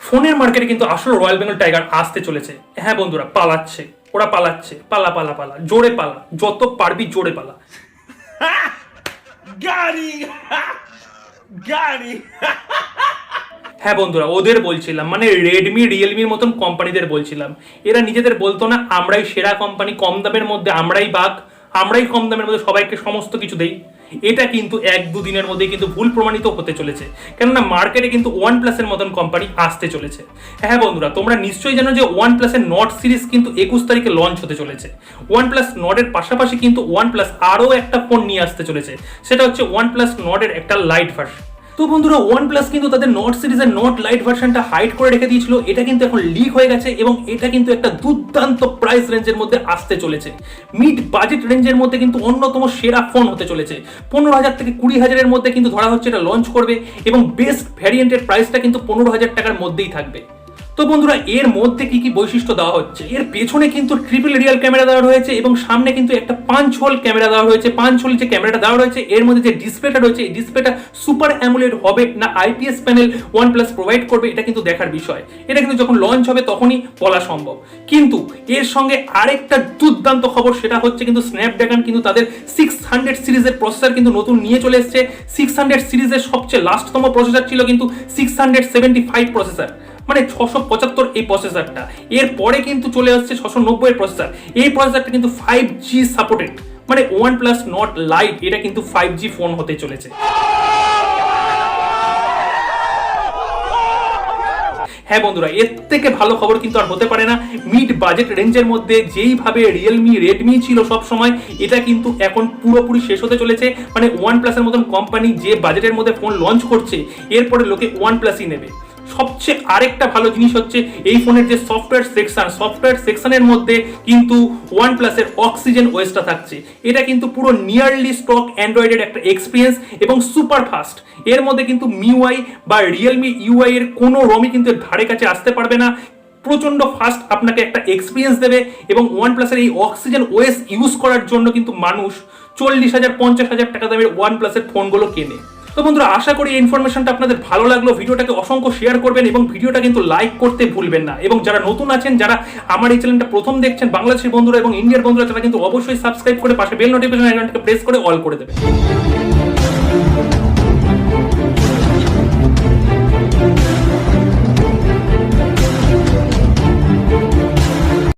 ফোনের মার্কেটে কিন্তু আসলে রয়্যাল বেঙ্গল টাইগার আসতে চলেছে। হ্যাঁ বন্ধুরা, পালাচ্ছে, ওরা পালাচ্ছে, পালা পালা পালা, জোরে পালা, যত পারবি জোরে পালা। গাড়ি গাড়ি হ্যাঁ বন্ধুরা, ওদের বলছিলাম, মানে রেডমি রিয়েলমির মতন কোম্পানিদের বলছিলাম। এরা নিজেদের বলতো না আমরাই সেরা কোম্পানি, কম দামের মধ্যে আমরাই বাঘ, আমরাই কম দামের মধ্যে সবাইকে সমস্ত কিছু দেই। এটা কিন্তু 1-2 দিনের মধ্যে কিন্তু ভুল প্রমাণিত হতে চলেছে, কেননা মার্কেটে কিন্তু ওয়ানপ্লাসের মতন কোম্পানি আসতে চলেছে। হ্যাঁ বন্ধুরা, তোমরা নিশ্চয়ই জানো যে ওয়ানপ্লাসের নট সিরিজ কিন্তু 21 তারিখে লঞ্চ হতে চলেছে। ওয়ানপ্লাস নটের পাশাপাশি কিন্তু ওয়ানপ্লাস আরও একটা ফোন নিয়ে আসতে চলেছে, সেটা হচ্ছে ওয়ানপ্লাস নটের একটা লাইট ভার্সন। তো বন্ধুরা, ওয়ানপ্লাস কিন্তু তাদের নট সিরিজের নট লাইট ভার্সনটা হাইড করে রেখে দিয়েছিল, এটা কিন্তু এখন লিক হয়ে গেছে এবং এটা কিন্তু একটা দুর্দান্ত প্রাইস রেঞ্জের মধ্যে আসতে চলেছে। মিড বাজেট রেঞ্জের মধ্যে কিন্তু অন্যতম সেরা ফোন হতে চলেছে। 15,000 থেকে 20,000-এর মধ্যে কিন্তু ধরা হচ্ছে এটা লঞ্চ করবে এবং বেস্ট ভ্যারিয়েন্টের প্রাইসটা কিন্তু 15,000 টাকার মধ্যেই থাকবে। তো বন্ধুরা, এর মধ্যে কি কি বৈশিষ্ট্য দেওয়া হচ্ছে? এর পেছনে কিন্তু ট্রিপল রিয়াল ক্যামেরা দেওয়া রয়েছে এবং সামনে কিন্তু একটা 5 হোল ক্যামেরা দেওয়া রয়েছে। 5 হোল যে ক্যামেরাটা দেওয়া রয়েছে, এর মধ্যে যে ডিসপ্লেটা রয়েছে, এই ডিসপ্লেটা সুপার অ্যামোলেড হবে না আইপিএস প্যানেল ওয়ানপ্লাস প্রোভাইড করবে, এটা কিন্তু দেখার বিষয়। এটা কিন্তু যখন লঞ্চ হবে তখনই বলা সম্ভব। কিন্তু এর সঙ্গে আরেকটা দুর্দান্ত খবর, সেটা হচ্ছে কিন্তু স্ন্যাপড্রাগন কিন্তু তাদের 600 সিরিজের প্রসেসর কিন্তু নতুন নিয়ে চলে এসেছে। 600 সিরিজের সবচেয়ে লাস্টতম প্রসেসর ছিল কিন্তু 675 প্রসেসর, মানে 675 এই প্রসেসরটা। এরপরে কিন্তু চলে আসছে 690 এর প্রসেসর। এই প্রসেসরটা কিন্তু 5G সাপোর্টেড, মানে ওয়ানপ্লাস নট লাইট এটা কিন্তু 5G ফোন হতে চলেছে। হ্যাঁ বন্ধুরা, এর থেকে ভালো খবর কিন্তু আর হতে পারে না। মিড বাজেট রেঞ্জের মধ্যে যেইভাবে রিয়েলমি রেডমি ছিল সব সময়, এটা কিন্তু এখন পুরোপুরি শেষ হতে চলেছে। মানে ওয়ানপ্লাসের মতন কোম্পানি যে বাজেটের মধ্যে ফোন লঞ্চ করছে, এরপরে লোকে ওয়ানপ্লাসই নেবে। সবচেয়ে আরেকটা ভালো জিনিস হচ্ছে এই ফোনের যে সফটওয়্যার সেকশনের মধ্যে কিন্তু ওয়ানপ্লাসের অক্সিজেন ওএসটা থাকছে। এটা কিন্তু পুরো নিয়ারলি স্টক অ্যান্ড্রয়েডের একটা এক্সপিরিয়েন্স এবং সুপার ফাস্ট। এর মধ্যে কিন্তু মিউআই বা রিয়েলমি ইউআই এর কোনো রমই কিন্তু ধারে কাছে আসতে পারবে না। প্রচন্ড ফাস্ট আপনাকে একটা এক্সপিরিয়েন্স দেবে এবং ওয়ানপ্লাসের এই অক্সিজেন ওএস ইউজ করার জন্য কিন্তু মানুষ 40,000-50,000 টাকা দামের ওয়ানপ্লাসের ফোনগুলো কেনে। তো বন্ধুরা, আশা করি এই ইনফরমেশনটা আপনাদের ভালো লাগলো। ভিডিওটাকে অসংখ্য শেয়ার করবেন এবং ভিডিওটা কিন্তু লাইক করতে ভুলবেন না। এবং যারা নতুন আছেন, যারা আমার এই চ্যানেলটা প্রথম দেখছেন, বাংলাদেশের বন্ধুরা এবং ইন্ডিয়ার বন্ধুরা, তারা কিন্তু অবশ্যই সাবস্ক্রাইব করে পাশে বেল নোটিফিকেশন আইকনটাকে প্রেস করে অল করে দেবেন।